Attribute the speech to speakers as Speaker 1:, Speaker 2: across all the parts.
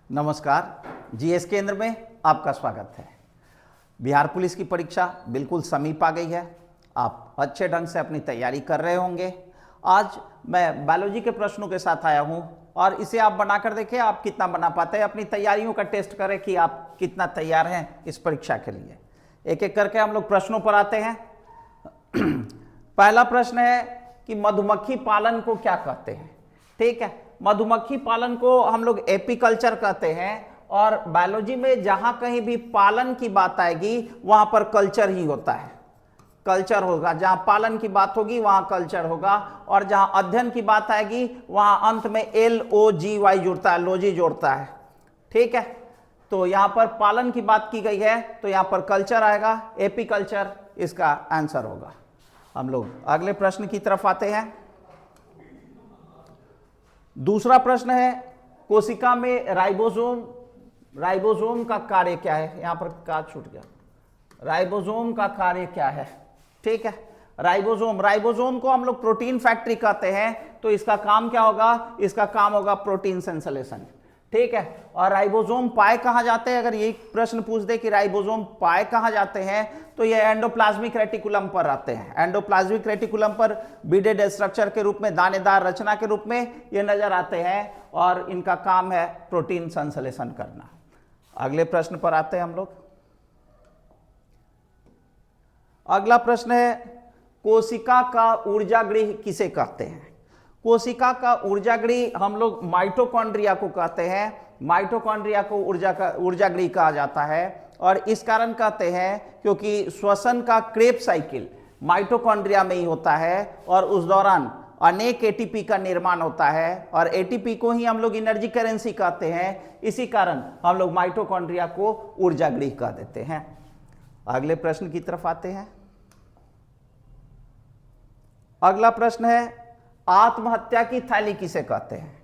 Speaker 1: नमस्कार। जीएस केंद्र में आपका स्वागत है। बिहार पुलिस की परीक्षा बिल्कुल समीप आ गई है। आप अच्छे ढंग से अपनी तैयारी कर रहे होंगे। आज मैं बायोलॉजी के प्रश्नों के साथ आया हूं और इसे आप बनाकर देखें आप कितना बना पाते हैं। अपनी तैयारियों का टेस्ट करें कि आप कितना तैयार हैं इस परीक्षा के लिए। एक एक करके हम लोग प्रश्नों पर आते हैं। पहला प्रश्न है कि मधुमक्खी पालन को क्या कहते हैं। ठीक है, मधुमक्खी पालन को हम लोग एपीकल्चर कहते हैं और बायोलॉजी में जहां कहीं भी पालन की बात आएगी वहां पर कल्चर ही होता है। कल्चर होगा, जहां पालन की बात होगी वहां कल्चर होगा और जहां अध्ययन की बात आएगी वहां अंत में LOGY जुड़ता है, लॉजी जोड़ता है। ठीक है, तो यहां पर पालन की बात की गई है तो यहां पर कल्चर आएगा, एपीकल्चर इसका आंसर होगा। हम लोग अगले प्रश्न की तरफ आते हैं। दूसरा प्रश्न है कोशिका में राइबोसोम का कार्य क्या है। यहां पर का छूट गया, राइबोसोम का कार्य क्या है। ठीक है, राइबोसोम को हम लोग प्रोटीन फैक्ट्री कहते हैं तो इसका काम क्या होगा, इसका काम होगा प्रोटीन सेंसलेशन। ठीक है, और राइबोसोम पाए कहां जाते हैं। अगर ये प्रश्न पूछ दे कि राइबोसोम पाए कहां जाते हैं तो ये एंडोप्लाज्मिक रेटिकुलम पर आते हैं। एंडोप्लाज्मिक रेटिकुलम पर बीडेड स्ट्रक्चर के रूप में, दानेदार रचना के रूप में ये नजर आते हैं और इनका काम है प्रोटीन संश्लेषण करना। अगले प्रश्न पर आते हैं हम लोग। अगला प्रश्न है कोशिका का ऊर्जागृह किसे कहते हैं। कोशिका का ऊर्जागृह हम लोग माइटोकॉन्ड्रिया को कहते हैं। माइटोकॉन्ड्रिया को ऊर्जागृह कहा जाता है और इस कारण कहते हैं क्योंकि श्वसन का क्रेब साइकिल माइटोकॉन्ड्रिया में ही होता है और उस दौरान अनेक एटीपी का निर्माण होता है और एटीपी को ही हम लोग एनर्जी करेंसी कहते हैं। इसी कारण हम लोग माइटोकॉन्ड्रिया को ऊर्जागृह कह देते हैं। अगले प्रश्न की तरफ आते हैं। अगला प्रश्न है आत्महत्या की थैली किसे कहते हैं।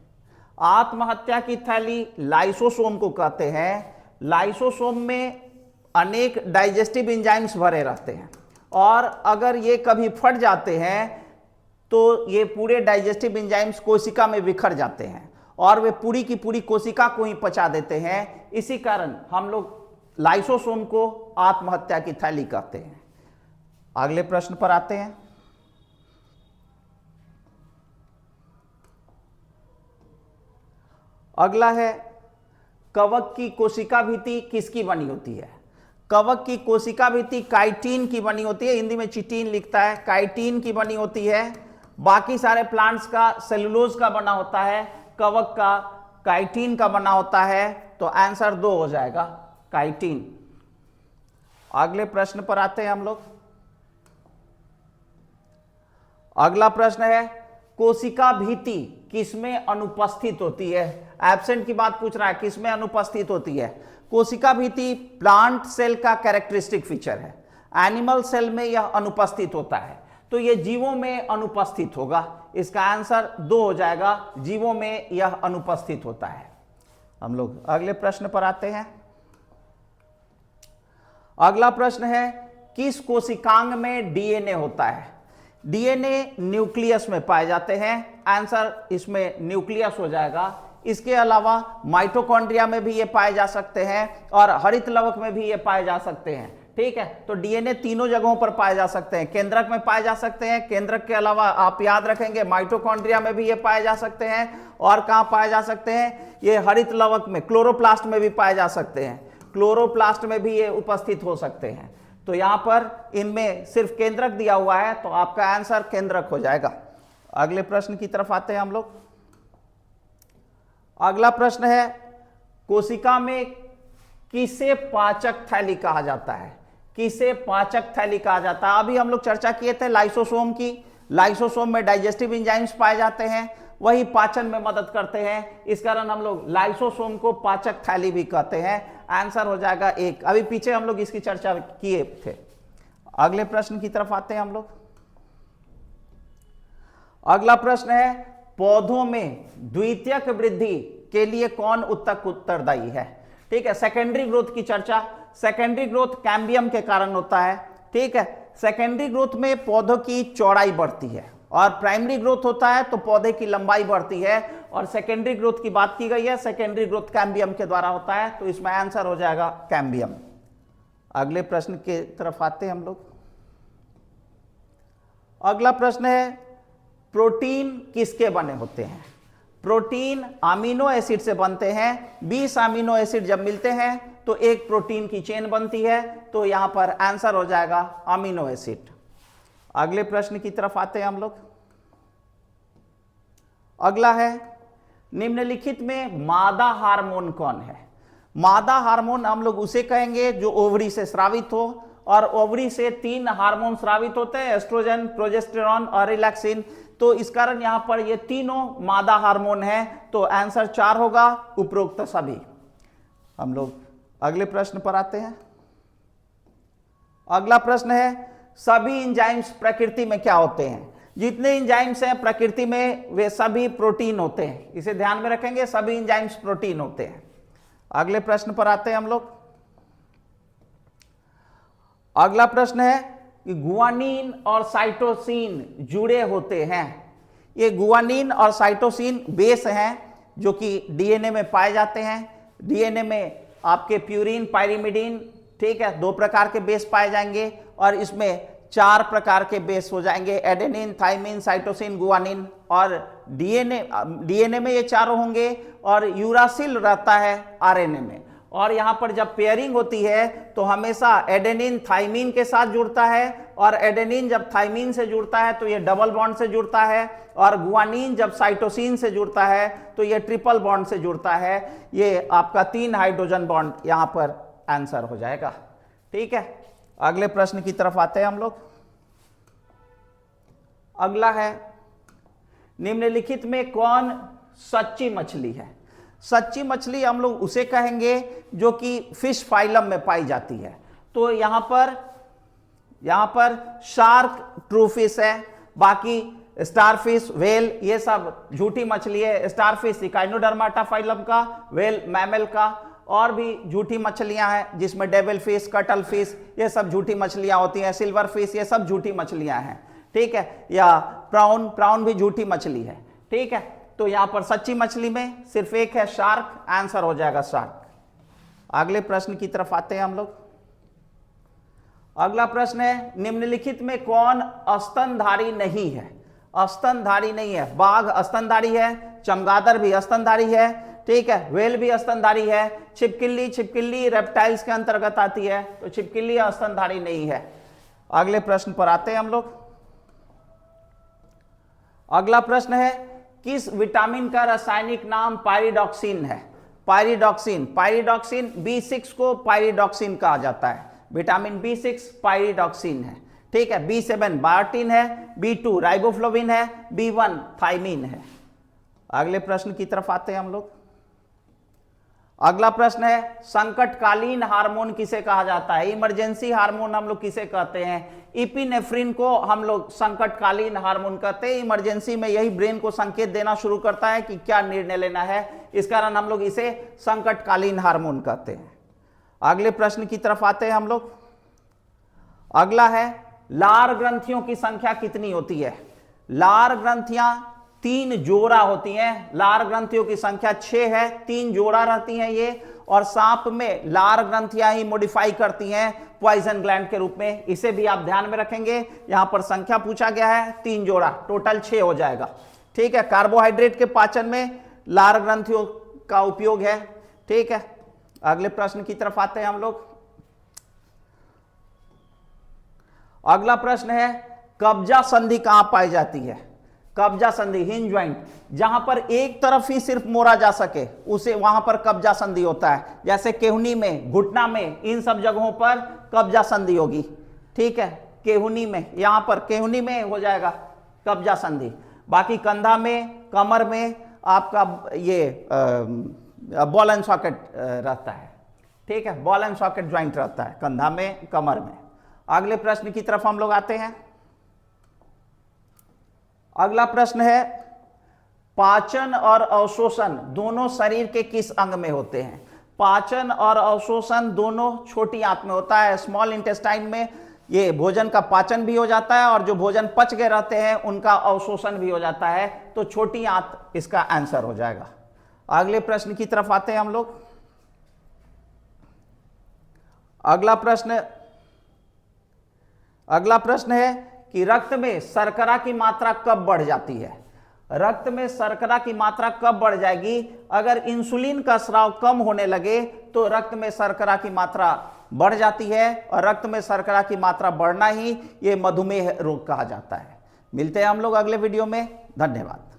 Speaker 1: आत्महत्या की थैली लाइसोसोम को कहते हैं। लाइसोसोम में अनेक डाइजेस्टिव एंजाइम्स भरे रहते हैं और अगर ये कभी फट जाते हैं तो ये पूरे डाइजेस्टिव एंजाइम्स कोशिका में बिखर जाते हैं और वे पूरी की पूरी कोशिका को ही पचा देते हैं। इसी कारण हम लोग लाइसोसोम को आत्महत्या की थैली कहते हैं। अगले प्रश्न पर आते हैं। अगला है कवक की कोशिका भित्ति किसकी बनी होती है। कवक की कोशिका भित्ति काइटिन की बनी होती है। हिंदी में चिटिन लिखता है, काइटिन की बनी होती है। बाकी सारे प्लांट्स का सेलुलोज का बना होता है, कवक का काइटिन का बना होता है। तो आंसर 2 हो जाएगा, काइटिन। अगले प्रश्न पर आते हैं हम लोग। अगला प्रश्न है कोशिका भित्ति किसमें अनुपस्थित होती है। एब्सेंट की बात पूछ रहा है, किसमें अनुपस्थित होती है। कोशिका भित्ति प्लांट सेल का कैरेक्टरिस्टिक फीचर है। एनिमल सेल में यह अनुपस्थित होता है तो यह जीवों में अनुपस्थित होगा। इसका आंसर 2 हो जाएगा, जीवों में यह अनुपस्थित होता है। हम लोग अगले प्रश्न पर आते हैं। अगला प्रश्न है किस कोशिकांग में डीएनए होता है। डीएनए न्यूक्लियस में पाए जाते हैं। आंसर इसमें न्यूक्लियस हो जाएगा। इसके अलावा माइटोकॉन्ड्रिया में भी ये पाए जा सकते हैं और हरित लवक में भी ये पाए जा सकते हैं। ठीक है, तो डीएनए तीनों जगहों पर पाए जा सकते हैं। केंद्रक में पाए जा सकते हैं, केंद्रक के अलावा आप याद रखेंगे माइटोकॉन्ड्रिया में भी ये पाए जा सकते हैं। और कहां पाए जा सकते हैं, ये हरित लवक में, क्लोरोप्लास्ट में भी पाए जा सकते हैं। क्लोरोप्लास्ट में भी ये उपस्थित हो सकते हैं। तो यहां पर इनमें सिर्फ केंद्रक दिया हुआ है तो आपका आंसर केंद्रक हो जाएगा। अगले प्रश्न की तरफ आते हैं हम लोग। अगला प्रश्न है कोशिका में किसे पाचक थैली कहा जाता है। किसे पाचक थैली कहा जाता है। अभी हम लोग चर्चा किए थे लाइसोसोम की। लाइसोसोम में डाइजेस्टिव एंजाइम्स पाए जाते हैं, वही पाचन में मदद करते हैं। इस कारण हम लोग लाइसोसोम को पाचक थैली भी कहते हैं। आंसर हो जाएगा 1। अभी पीछे हम लोग इसकी चर्चा किए थे। अगले प्रश्न की तरफ आते हैं हम लोग। अगला प्रश्न है पौधों में द्वितीयक वृद्धि के लिए कौन उत्तक उत्तरदायी है। ठीक है, सेकेंडरी ग्रोथ की चर्चा। सेकेंडरी ग्रोथ कैम्बियम के कारण होता है। ठीक है, सेकेंडरी ग्रोथ में पौधों की चौड़ाई बढ़ती है और प्राइमरी ग्रोथ होता है तो पौधे की लंबाई बढ़ती है और सेकेंडरी ग्रोथ की बात की गई है, सेकेंडरी ग्रोथ कैम्बियम के द्वारा होता है, तो इसमें आंसर हो जाएगा कैम्बियम। अगले प्रश्न की तरफ आते हैं हम लोग। अगला प्रश्न है प्रोटीन किसके बने होते हैं? प्रोटीन अमीनो एसिड से बनते हैं। 20 अमीनो एसिड जब मिलते हैं तो एक प्रोटीन की चेन बनती है, तो यहां पर आंसर हो जाएगा अमीनो एसिड। अगले प्रश्न की तरफ आते हैं हम लोग। अगला है निम्नलिखित में मादा हार्मोन कौन है? मादा हार्मोन हम लोग उसे कहेंगे जो ओवरी से स्रावित हो, और ओवरी से 3 हार्मोन स्रावित होते हैं, एस्ट्रोजन, प्रोजेस्टेरॉन और रिलैक्सिन। तो इस कारण यहां पर ये तीनों मादा हार्मोन है, तो आंसर 4 होगा, उपरोक्त सभी। हम लोग अगले प्रश्न पर आते हैं। अगला प्रश्न है सभी एंजाइम्स प्रकृति में क्या होते हैं? जितने एंजाइम्स हैं प्रकृति में वे सभी प्रोटीन होते हैं, इसे ध्यान में रखेंगे, सभी एंजाइम्स प्रोटीन होते हैं। अगले प्रश्न पर आते हैं हम लोग। अगला प्रश्न है कि गुआनिन और साइटोसिन जुड़े होते हैं। ये गुआनिन और साइटोसिन बेस हैं जो कि डीएनए में पाए जाते हैं। डीएनए में आपके प्यूरिन, पायरिमिडीन, ठीक है, 2 प्रकार के बेस पाए जाएंगे, और इसमें 4 प्रकार के बेस हो जाएंगे, एडेनिन, थाइमिन, साइटोसिन, गुआनिन। और डीएनए में ये चारों होंगे, और यूरासिल रहता है आरएनए में। और यहां पर जब पेयरिंग होती है तो हमेशा एडेनिन थाइमिन के साथ जुड़ता है, और एडेनिन जब थाइमिन से जुड़ता है तो ये डबल बॉन्ड से जुड़ता है, और गुआनिन जब साइटोसिन से जुड़ता है तो ये ट्रिपल बॉन्ड से जुड़ता है। ये आपका 3 हाइड्रोजन बॉन्ड यहां पर आंसर हो जाएगा। ठीक है, अगले प्रश्न की तरफ आते हैं हम लोग। अगला है निम्नलिखित में कौन सच्ची मछली है? सच्ची मछली हम लोग उसे कहेंगे जो कि फिश फाइलम में पाई जाती है। तो यहां पर शार्क ट्रू फिश है, बाकी स्टारफिश, वेल, ये सब झूठी मछली है। स्टारफिश इकाइनोडर्माटा फाइलम का, वेल मैमल का, और भी झूठी मछलियां हैं जिसमें डेविल फिश, कटल फिश, ये सब झूठी मछलियां होती हैं। सिल्वर फिश, ये सब झूठी मछलियां हैं। ठीक है, या प्राउन भी झूठी मछली है। ठीक है, तो यहां पर सच्ची मछली में सिर्फ एक है शार्क, आंसर हो जाएगा शार्क। अगले प्रश्न की तरफ आते हैं हम लोग। अगला प्रश्न है निम्नलिखित में कौन स्तनधारी नहीं है? स्तनधारी नहीं है। बाघ स्तनधारी है, चमगादड़ भी स्तनधारी है, ठीक है, व्हेल भी स्तनधारी है, छिपकली रेप्टाइल्स के अंतर्गत आती है, तो छिपकली स्तनधारी नहीं है। अगले प्रश्न पर आते हैं हम लोग। अगला प्रश्न है किस विटामिन का रासायनिक नाम पायरिडॉक्सिन है? पायरिडॉक्सिन B6 को पायरिडॉक्सिन कहा जाता है। विटामिन B6 पायरिडॉक्सिन है। ठीक है, B7 बायोटिन है, B2 राइबोफ्लोविन है, B1 थाइमिन है। अगले प्रश्न की तरफ आते हैं हम लोग। अगला प्रश्न है संकटकालीन हार्मोन किसे कहा जाता है? इमरजेंसी हार्मोन हम लोग किसे कहते हैं? इपिनेफ्रिन को हम लोग संकटकालीन हार्मोन कहते हैं। इमरजेंसी में यही ब्रेन को संकेत देना शुरू करता है कि क्या निर्णय लेना है, इस कारण हम लोग इसे संकटकालीन हार्मोन कहते हैं। अगले प्रश्न की तरफ आते हैं हम लोग। अगला है लार ग्रंथियों की संख्या कितनी होती है? लार ग्रंथियां 3 जोड़ा होती हैं। लार ग्रंथियों की संख्या 6 है, 3 जोड़ा रहती हैं ये, और सांप में लार ग्रंथियां ही मॉडिफाई करती हैं पॉइजन ग्लैंड के रूप में। इसे भी आप ध्यान में रखेंगे। यहां पर संख्या पूछा गया है 3 जोड़ा, टोटल 6 हो जाएगा। ठीक है, कार्बोहाइड्रेट के पाचन में लार ग्रंथियों का उपयोग है। ठीक है, अगले प्रश्न की तरफ आते हैं हम लोग। अगला प्रश्न है कब्जा संधि कहां पाई जाती है? कब्जा संधि, हिंज ज्वाइंट, जहां पर एक तरफ ही सिर्फ मोड़ा जा सके उसे वहां पर कब्जा संधि होता है। जैसे केहुनी में, घुटना में, इन सब जगहों पर कब्जा संधि होगी। ठीक है, केहुनी में, यहां पर केहुनी में हो जाएगा कब्जा संधि। बाकी कंधा में, कमर में आपका ये बॉल एंड सॉकेट रहता है। ठीक है, बॉल एंड सॉकेट ज्वाइंट रहता है कंधा में, कमर में। अगले प्रश्न की तरफ हम लोग आते हैं। अगला प्रश्न है पाचन और अवशोषण दोनों शरीर के किस अंग में होते हैं? पाचन और अवशोषण दोनों छोटी आंत में होता है, स्मॉल इंटेस्टाइन में। ये भोजन का पाचन भी हो जाता है और जो भोजन पच गए रहते हैं उनका अवशोषण भी हो जाता है। तो छोटी आंत इसका आंसर हो जाएगा। अगले प्रश्न की तरफ आते हैं हम लोग। अगला प्रश्न है कि रक्त में शर्करा की मात्रा कब बढ़ जाती है। रक्त में शर्करा की मात्रा कब बढ़ जाएगी? अगर इंसुलिन का स्राव कम होने लगे तो रक्त में शर्करा की मात्रा बढ़ जाती है, और रक्त में शर्करा की मात्रा बढ़ना ही ये मधुमेह रोग कहा जाता है। मिलते हैं हम लोग अगले वीडियो में। धन्यवाद।